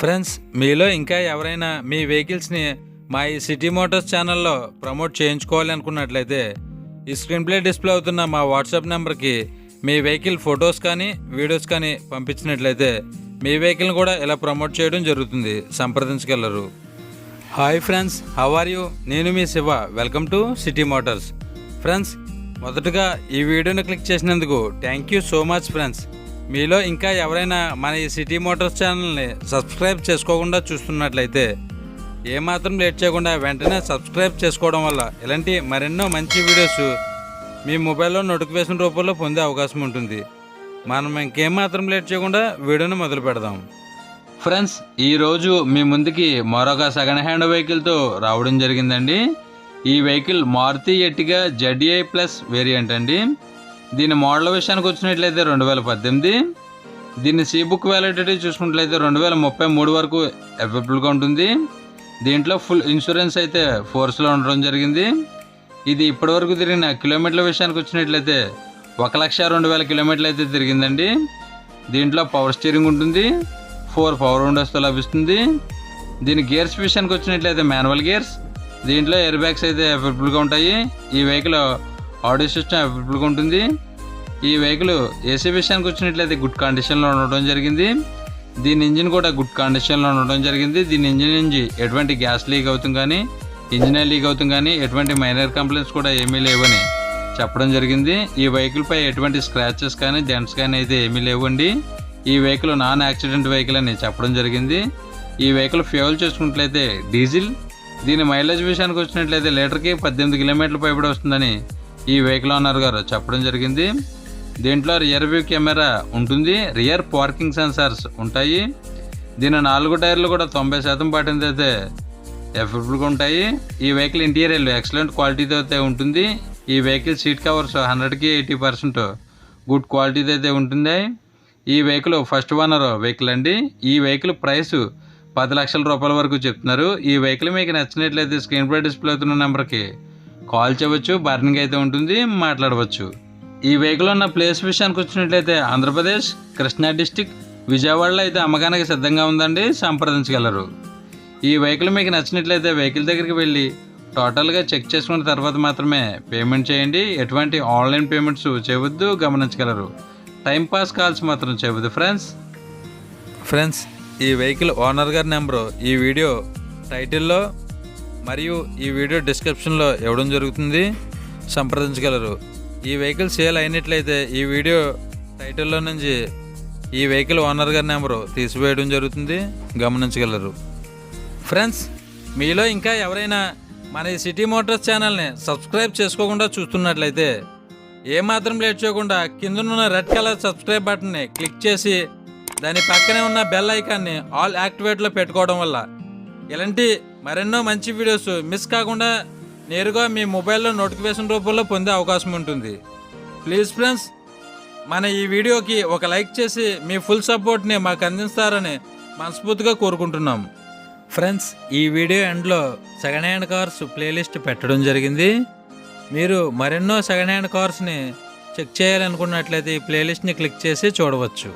Friends, మీలో ఇంకా ఎవరైనా మీ వెహికల్స్ని మా ఈ సిటీ మోటార్స్ ఛానల్లో ప్రమోట్ చేయించుకోవాలి అనుకున్నట్లయితే ఈ స్క్రీన్ ప్లే డిస్ప్లే అవుతున్న మా వాట్సాప్ నెంబర్కి మీ వెహికల్ ఫొటోస్ కానీ వీడియోస్ కానీ పంపించినట్లయితే మీ వెహికల్ని కూడా ఇలా ప్రమోట్ చేయడం జరుగుతుంది. సంప్రదించగలరు. Hi friends, how are you? నేను మీ Shiva. Welcome to city motors. Friends, మొదటగా ఈ వీడియోని క్లిక్ చేసినందుకు thank you so much friends. మీలో ఇంకా ఎవరైనా మన ఈ సిటీ మోటార్స్ ఛానల్ని సబ్స్క్రైబ్ చేసుకోకుండా చూస్తున్నట్లయితే ఏమాత్రం లేట్ చేయకుండా వెంటనే సబ్స్క్రైబ్ చేసుకోవడం వల్ల ఇలాంటి మరెన్నో మంచి వీడియోస్ మీ మొబైల్లో నోటిఫికేషన్ రూపంలో పొందే అవకాశం ఉంటుంది. మనం ఇంకేమాత్రం లేట్ చేయకుండా వీడియోని మొదలు పెడదాం. ఫ్రెండ్స్, ఈరోజు మీ ముందుకి మరొక సెకండ్ హ్యాండ్ వెహికల్తో రావడం జరిగిందండి. ఈ vehicle Maruti Ertiga ZI plus variant అండి. దీని మోడల్ విషయానికి వచ్చినట్లయితే 2018. దీన్ని సి బుక్ వ్యాలిడిటీ చూసుకున్నట్లయితే 2033 వరకు అవైలబుల్గా ఉంటుంది. దీంట్లో ఫుల్ ఇన్సూరెన్స్ అయితే ఫోర్స్లో ఉండడం జరిగింది. ఇది ఇప్పటివరకు తిరిగిన కిలోమీటర్ల విషయానికి వచ్చినట్లయితే 1,02,000 కిలోమీటర్లు అయితే తిరిగిందండి. దీంట్లో పవర్ స్టీరింగ్ ఉంటుంది, 4 పవర్ విండోస్తో లభిస్తుంది. దీని గేర్స్ విషయానికి వచ్చినట్లయితే మాన్యువల్ గేర్స్. దీంట్లో ఎయిర్ బ్యాగ్స్ అయితే అవైలబుల్గా ఉంటాయి. ఈ వెహికల్ ఆడియో సిస్టమ్ అవైలబుల్గా ఉంటుంది. ఈ వెహికల్ ఏసీ విషయానికి వచ్చినట్లయితే గుడ్ కండిషన్లో ఉండడం జరిగింది. దీని ఇంజిన్ కూడా గుడ్ కండిషన్లో ఉండడం జరిగింది. దీని ఇంజిన్ నుంచి ఎటువంటి గ్యాస్ లీక్ అవుతుంది కానీ ఇంజిన్ లీక్ అవుతుంది కానీ ఎటువంటి మైనర్ కంప్లైంట్స్ కూడా ఏమీ లేవని చెప్పడం జరిగింది. ఈ వెహికల్ పై ఎటువంటి స్క్రాచెస్ కానీ డెంట్స్ కానీ అయితే ఏమీ లేవండి. ఈ వెహికల్ నాన్ యాక్సిడెంట్ వెహికల్ అని చెప్పడం జరిగింది. ఈ వెహికల్ ఫ్యూయల్ చూసుకున్నట్లయితే డీజిల్. దీని మైలేజ్ విషయానికి వచ్చినట్లయితే లీటర్కి 18 కిలోమీటర్ల పైబడి వస్తుందని ఈ వెహికల్ ఓనర్ గారు చెప్పడం జరిగింది. దీంట్లో రియర్ వ్యూ కెమెరా ఉంటుంది, రియర్ పార్కింగ్ సెన్సార్స్ ఉంటాయి. దీని 4 టైర్లు కూడా 90% పాటింది అయితే అవైలబుల్గా ఉంటాయి. ఈ వెహికల్ ఇంటీరియర్ ఎక్సలెంట్ క్వాలిటీతో అయితే ఉంటుంది. ఈ వెహికల్ సీట్ కవర్స్ 100కి 80% గుడ్ క్వాలిటీతో అయితే ఉంటుంది. ఈ వెహికల్ ఫస్ట్ ఓనర్ వెహికల్ అండి. ఈ వెహికల్ ప్రైస్ 10 లక్షల రూపాయల వరకు చెప్తున్నారు. ఈ వెహికల్ మీకు నచ్చినట్లయితే స్క్రీన్ పై డిస్ప్లే అవుతున్న నెంబర్కి కాల్ చేయవచ్చు, బార్నింగ్ అయితే ఉంటుంది, మాట్లాడవచ్చు. ఈ వెహికల్ ఉన్న ప్లేస్ విషయానికి వచ్చినట్లయితే ఆంధ్రప్రదేశ్ కృష్ణా డిస్టిక్ విజయవాడలో అయితే అమ్మకానికి సిద్ధంగా ఉందండి. సంప్రదించగలరు. ఈ వెహికల్ మీకు నచ్చినట్లయితే వెహికల్ దగ్గరికి వెళ్ళి టోటల్గా చెక్ చేసుకున్న తర్వాత మాత్రమే పేమెంట్ చేయండి. ఎటువంటి ఆన్లైన్ పేమెంట్స్ చేయవద్దు, గమనించగలరు. టైంపాస్ కాల్స్ మాత్రం చేయవద్దు ఫ్రెండ్స్, ఈ వెహికల్ ఓనర్ గారి నెంబరు ఈ వీడియో టైటిల్లో మరియు ఈ వీడియో డిస్క్రిప్షన్లో ఇవ్వడం జరుగుతుంది. సంప్రదించగలరు. ఈ వెహికల్ సేల్ అయినట్లయితే ఈ వీడియో టైటిల్లో నుంచి ఈ వెహికల్ ఓనర్ గారి నెంబరు తీసివేయడం జరుగుతుంది. గమనించగలరు. ఫ్రెండ్స్, మీలో ఇంకా ఎవరైనా మన ఈ సిటీ మోటార్స్ ఛానల్ని సబ్స్క్రైబ్ చేసుకోకుండా చూస్తున్నట్లయితే ఏమాత్రం లేట్ చేయకుండా కిందనున్న రెడ్ కలర్ సబ్స్క్రైబ్ బటన్ని క్లిక్ చేసి దాని పక్కనే ఉన్న బెల్ ఐకాన్ని ఆల్ యాక్టివేట్లో పెట్టుకోవడం వల్ల ఇలాంటి మరెన్నో మంచి వీడియోస్ మిస్ కాకుండా నేరుగా మీ మొబైల్లో నోటిఫికేషన్ రూపంలో పొందే అవకాశం ఉంటుంది. ప్లీజ్ ఫ్రెండ్స్, మన ఈ వీడియోకి ఒక లైక్ చేసి మీ ఫుల్ సపోర్ట్ని మాకు అందిస్తారని మనస్ఫూర్తిగా కోరుకుంటున్నాం. ఫ్రెండ్స్, ఈ వీడియో ఎండ్లో సెకండ్ హ్యాండ్ కార్స్ ప్లేలిస్ట్ పెట్టడం జరిగింది. మీరు మరెన్నో సెకండ్ హ్యాండ్ కార్స్ని చెక్ చేయాలనుకున్నట్లయితే ఈ ప్లేలిస్ట్ని క్లిక్ చేసి చూడవచ్చు.